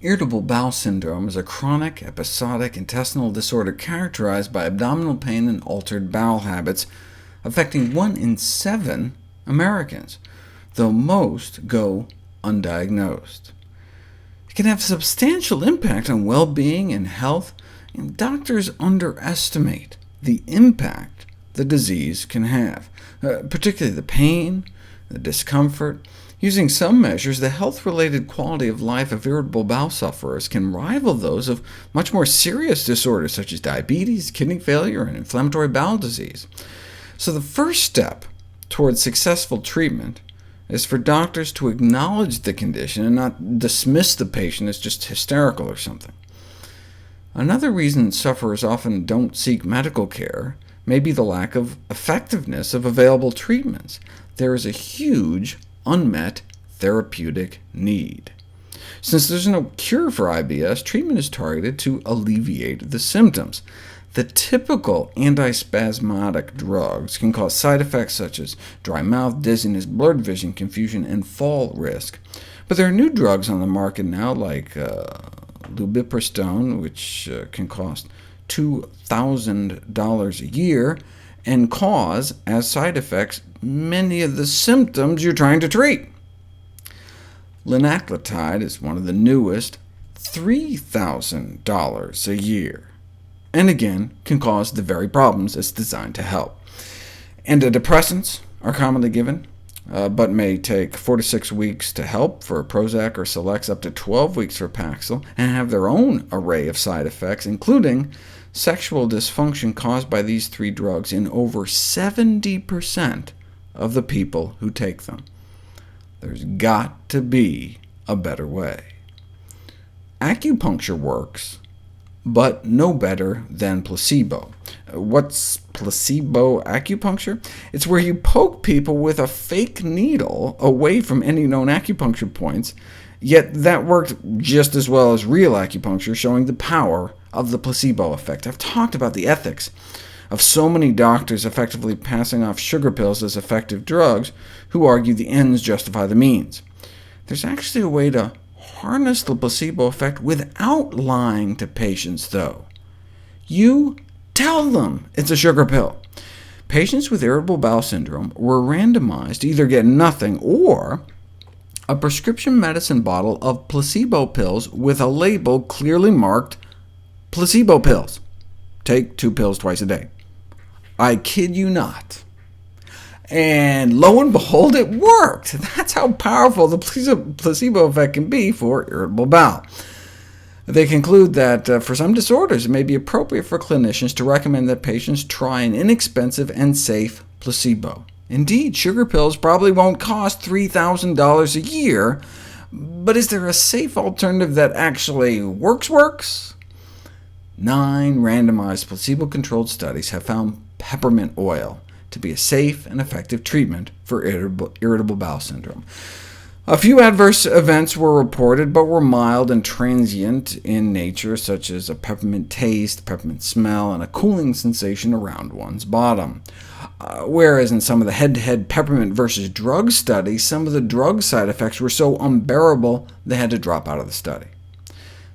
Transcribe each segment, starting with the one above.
Irritable bowel syndrome is a chronic, episodic intestinal disorder characterized by abdominal pain and altered bowel habits, affecting 1 in 7 Americans, though most go undiagnosed. It can have substantial impact on well-being and health, and doctors underestimate the impact the disease can have, particularly the pain, the discomfort. Using some measures, the health-related quality of life of irritable bowel sufferers can rival those of much more serious disorders, such as diabetes, kidney failure, and inflammatory bowel disease. So the first step towards successful treatment is for doctors to acknowledge the condition and not dismiss the patient as just hysterical or something. Another reason sufferers often don't seek medical care may be the lack of effectiveness of available treatments. There is a huge unmet therapeutic need. Since there's no cure for IBS, treatment is targeted to alleviate the symptoms. The typical antispasmodic drugs can cause side effects such as dry mouth, dizziness, blurred vision, confusion, and fall risk. But there are new drugs on the market now, like lubiprostone, which can cost $2,000 a year, and cause, as side effects, many of the symptoms you're trying to treat. Linaclotide is one of the newest, $3,000 a year, and again can cause the very problems it's designed to help. Antidepressants are commonly given, but may take 4 to 6 weeks to help for Prozac or Celex, up to 12 weeks for Paxil, and have their own array of side effects, including sexual dysfunction caused by these 3 drugs in over 70% of the people who take them. There's got to be a better way. Acupuncture works, but no better than placebo. What's placebo acupuncture? It's where you poke people with a fake needle away from any known acupuncture points, yet that worked just as well as real acupuncture, showing the power of the placebo effect. I've talked about the ethics of so many doctors effectively passing off sugar pills as effective drugs, who argue the ends justify the means. There's actually a way to harness the placebo effect without lying to patients, though. You tell them it's a sugar pill. Patients with irritable bowel syndrome were randomized to either get nothing or a prescription medicine bottle of placebo pills with a label clearly marked placebo pills. Take 2 pills twice a day. I kid you not. And lo and behold, it worked. That's how powerful the placebo effect can be for irritable bowel. They conclude that for some disorders, it may be appropriate for clinicians to recommend that patients try an inexpensive and safe placebo. Indeed, sugar pills probably won't cost $3,000 a year, but is there a safe alternative that actually works? 9 randomized placebo-controlled studies have found peppermint oil to be a safe and effective treatment for irritable bowel syndrome. A few adverse events were reported, but were mild and transient in nature, such as a peppermint taste, peppermint smell, and a cooling sensation around one's bottom. Whereas in some of the head-to-head peppermint versus drug studies, some of the drug side effects were so unbearable they had to drop out of the study.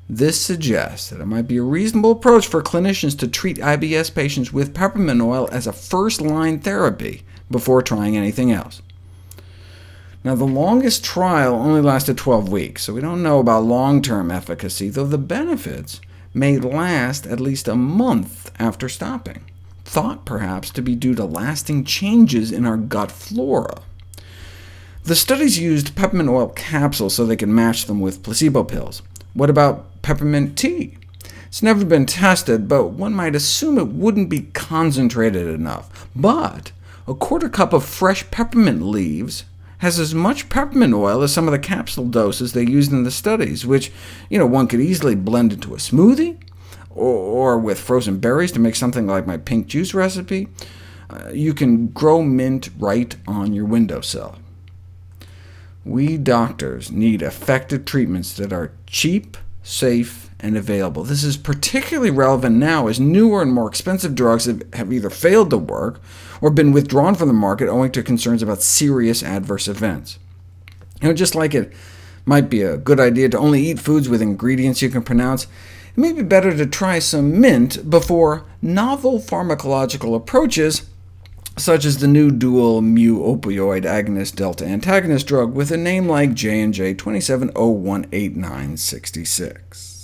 This suggests that it might be a reasonable approach for clinicians to treat IBS patients with peppermint oil as a first-line therapy before trying anything else. Now, the longest trial only lasted 12 weeks, so we don't know about long-term efficacy, though the benefits may last at least a month after stopping, thought perhaps to be due to lasting changes in our gut flora. The studies used peppermint oil capsules so they could match them with placebo pills. What about peppermint tea? It's never been tested, but one might assume it wouldn't be concentrated enough. But a 1/4 cup of fresh peppermint leaves has as much peppermint oil as some of the capsule doses they used in the studies, which one could easily blend into a smoothie, or with frozen berries to make something like my pink juice recipe. You can grow mint right on your windowsill. We doctors need effective treatments that are cheap, safe, and available. This is particularly relevant now, as newer and more expensive drugs have either failed to work or been withdrawn from the market owing to concerns about serious adverse events. Just like it Might be a good idea to only eat foods with ingredients you can pronounce. It may be better to try some mint before novel pharmacological approaches, such as the new dual mu-opioid agonist delta antagonist drug with a name like J&J 27018966.